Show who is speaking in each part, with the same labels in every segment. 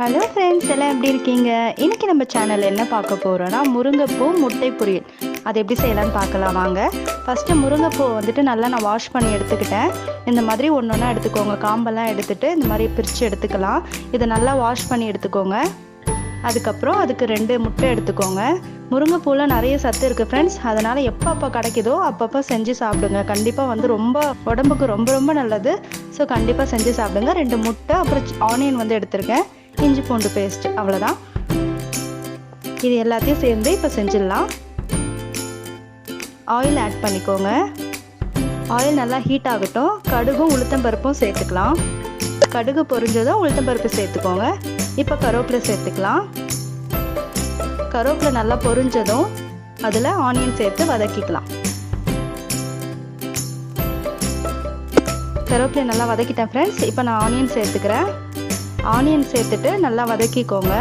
Speaker 1: Hello friends, எல்லாம் எப்படி இருக்கீங்க? இன்றைக்கி நம்ம சேனலில் என்ன பார்க்க போகிறோன்னா முருங்கைப்பூ முட்டை பொரியல். அது எப்படி செய்யலான்னு பார்க்கலாம் வாங்க. ஃபஸ்ட்டு முருங்கைப்பூவை வந்துட்டு நல்லா நான் வாஷ் பண்ணி எடுத்துக்கிட்டேன். இந்த மாதிரி ஒன்று ஒன்றா எடுத்துக்கோங்க. காம்பெல்லாம் எடுத்துகிட்டு இந்த மாதிரி பிரித்து எடுத்துக்கலாம். இதை நல்லா வாஷ் பண்ணி எடுத்துக்கோங்க. அதுக்கப்புறம் அதுக்கு 2 முட்டை எடுத்துக்கோங்க. முருங்கைப்பூவில் நிறைய சத்து இருக்குது ஃப்ரெண்ட்ஸ். அதனால் எப்போ கிடைக்குதோ அப்பப்போ செஞ்சு சாப்பிடுங்க. கண்டிப்பாக ரொம்ப உடம்புக்கு ரொம்ப நல்லது. ஸோ கண்டிப்பாக செஞ்சு சாப்பிடுங்க. 2 முட்டை, அப்புறம் ஆனியன் எடுத்திருக்கேன், இஞ்சி பூண்டு பேஸ்ட், அவ்வளோதான். இது எல்லாத்தையும் சேர்ந்து இப்போ செஞ்சிடலாம். ஆயில் ஆட் பண்ணிக்கோங்க. ஆயில் நல்லா ஹீட் ஆகட்டும். கடுகும் உளுத்தம்பருப்பும் சேர்த்துக்கலாம். கடுகு பொரிஞ்சதும் உளுத்தம்பருப்பு சேர்த்துக்கோங்க. இப்போ கருவேப்பிலை சேர்த்துக்கலாம். கருவேப்பிலை நல்லா பொரிஞ்சதும் அதில் ஆனியன் சேர்த்து வதக்கிக்கலாம். கருவேப்பிலை நல்லா வதக்கிட்டேன் ஃப்ரெண்ட்ஸ். இப்போ நான் ஆனியன் சேர்த்துக்கிறேன். ஆனியன் சேர்த்துட்டு நல்லா வதக்கிக்கோங்க.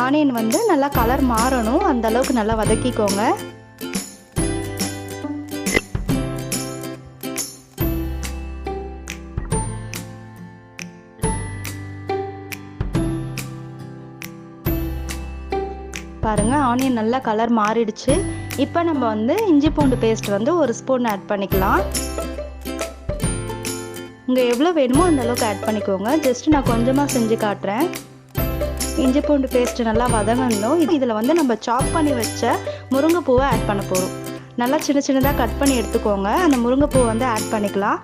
Speaker 1: ஆனியன் நல்லா கலர் மாறணும், அந்த அளவுக்கு நல்லா வதக்கிக்கோங்க. பாருங்க, ஆனியன் நல்லா கலர் மாறிடுச்சு. இப்போ நம்ம இஞ்சி பூண்டு பேஸ்ட் 1 ஸ்பூன் ஆட் பண்ணிக்கலாம். இங்கே எவ்வளோ வேணுமோ அந்த அளவுக்கு ஆட் பண்ணிக்கோங்க. ஜஸ்ட் நான் கொஞ்சமாக செஞ்சு காட்டுறேன். இஞ்சி பூண்டு பேஸ்ட் நல்லா வதங்கணும். இதில் நம்ம சாப் பண்ணி வச்ச முருங்கைப்பூவை ஆட் பண்ண போகிறோம். நல்லா சின்னதாக கட் பண்ணி எடுத்துக்கோங்க. அந்த முருங்கைப்பூவை ஆட் பண்ணிக்கலாம்.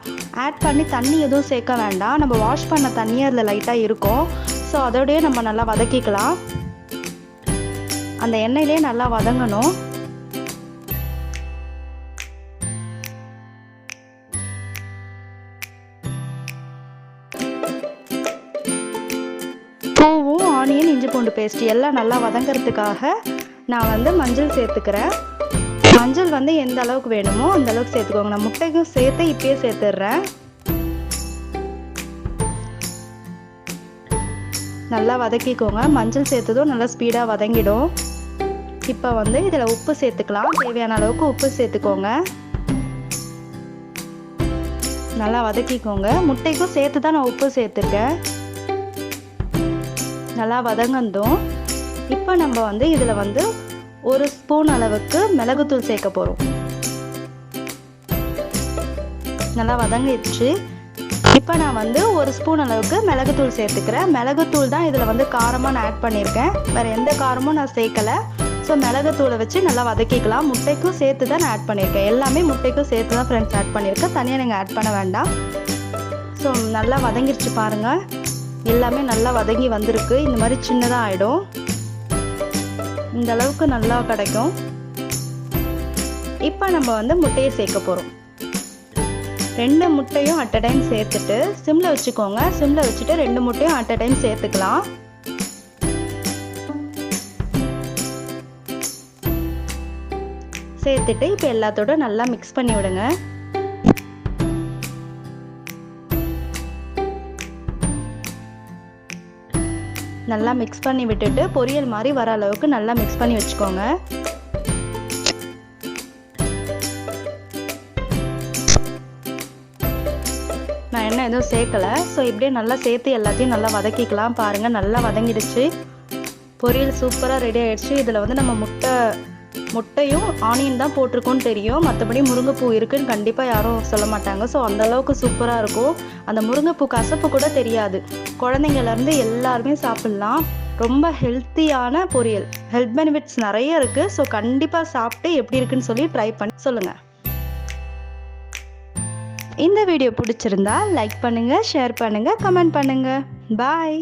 Speaker 1: ஆட் பண்ணி தண்ணி எதுவும் சேர்க்க வேண்டாம். நம்ம வாஷ் பண்ண தண்ணி அதில் லைட்டாக இருக்கும். ஸோ அதோடய நம்ம நல்லா வதக்கிக்கலாம். அந்த எண்ணெயிலே நல்லா வதங்கணும். பூவும் ஆனியன் இஞ்சி பூண்டு பேஸ்ட் எல்லாம் நல்லா வதங்கிறதுக்காக நான் மஞ்சள் சேர்த்துக்கிறேன். மஞ்சள் எந்த அளவுக்கு வேணுமோ அந்த அளவுக்கு சேர்த்துக்கோங்க. நான் முட்டைக்கும் சேர்த்து இப்பயே சேர்த்துடுறேன். நல்லா வதக்கிக்கோங்க. மஞ்சள் சேர்த்ததும் நல்லா ஸ்பீடாக வதங்கிடும். இப்போ இதில் உப்பு சேர்த்துக்கலாம். தேவையான அளவுக்கு உப்பு சேர்த்துக்கோங்க. நல்லா வதக்கிக்கோங்க. முட்டைக்கும் சேர்த்து தான் நான் உப்பு சேர்த்துருக்கேன். நல்லா வதங்கந்தும் இப்போ நம்ம இதில் 1 ஸ்பூன் அளவுக்கு மிளகுத்தூள் சேர்க்க போகிறோம். நல்லா வதங்கிடுச்சு. இப்போ நான் 1 ஸ்பூன் அளவுக்கு மிளகுத்தூள் சேர்த்துக்கிறேன். மிளகுத்தூள் தான் இதில் காரமாக நான் ஆட் பண்ணியிருக்கேன். வேறு எந்த காரமும் நான் சேர்க்கலை. ஸோ மிளகுத்தூளை வச்சு நல்லா வதக்கிக்கலாம். முட்டைக்கும் சேர்த்து தான் நான் ஆட் பண்ணியிருக்கேன். எல்லாமே முட்டைக்கும் சேர்த்து தான் ஃப்ரெண்ட்ஸ் ஆட் பண்ணியிருக்கேன். தனியாக நீங்கள் ஆட் பண்ண வேண்டாம். ஸோ நல்லா வதங்கிருச்சு பாருங்கள். எல்லாமே நல்லா வதங்கி வந்திருக்கு. இந்த மாதிரி சின்னதாக ஆகிடும். இந்த அளவுக்கு நல்லா கிடைக்கும். இப்போ நம்ம முட்டையை சேர்க்க போகிறோம். 2 முட்டையும் அட் அ டைம் சேர்த்துட்டு சிம்மில் வச்சுக்கோங்க. சிம்மில் வச்சுட்டு 2 முட்டையும் அட் அ டைம் சேர்த்துக்கலாம். சேர்த்துட்டு இப்போ எல்லாத்தோட நல்லா மிக்ஸ் பண்ணி விடுங்க. நல்லா மிக்ஸ் பண்ணி விட்டுட்டு பொரியல் மாதிரி வர அளவுக்கு நல்லா மிக்ஸ் பண்ணி வச்சுக்கோங்க. நான் என்ன எதுவும் சேர்க்கலை. ஸோ இப்படியே நல்லா சேர்த்து எல்லாத்தையும் நல்லா வதக்கிக்கலாம். பாருங்கள், நல்லா வதங்கிடுச்சு. பொரியல் சூப்பராக ரெடி ஆகிடுச்சு. இதில் நம்ம முட்டையும் ஆனியன் தான் போட்டிருக்கோன்னு தெரியும். மற்றபடி முருங்கைப்பூ இருக்குன்னு கண்டிப்பாக யாரும் சொல்ல மாட்டாங்க. ஸோ அந்தளவுக்கு சூப்பராக இருக்கும். அந்த முருங்கைப்பூ கசப்பு கூட தெரியாது. குழந்தைங்கள்லேருந்து எல்லாருமே சாப்பிட்லாம். ரொம்ப ஹெல்த்தியான பொரியல். ஹெல்த் பெனிஃபிட்ஸ் நிறைய இருக்குது. ஸோ கண்டிப்பாக சாப்பிட்டு எப்படி இருக்குன்னு சொல்லி ட்ரை பண்ணி சொல்லுங்கள். இந்த வீடியோ பிடிச்சிருந்தா லைக் பண்ணுங்கள், ஷேர் பண்ணுங்கள், கமெண்ட் பண்ணுங்கள். பாய்.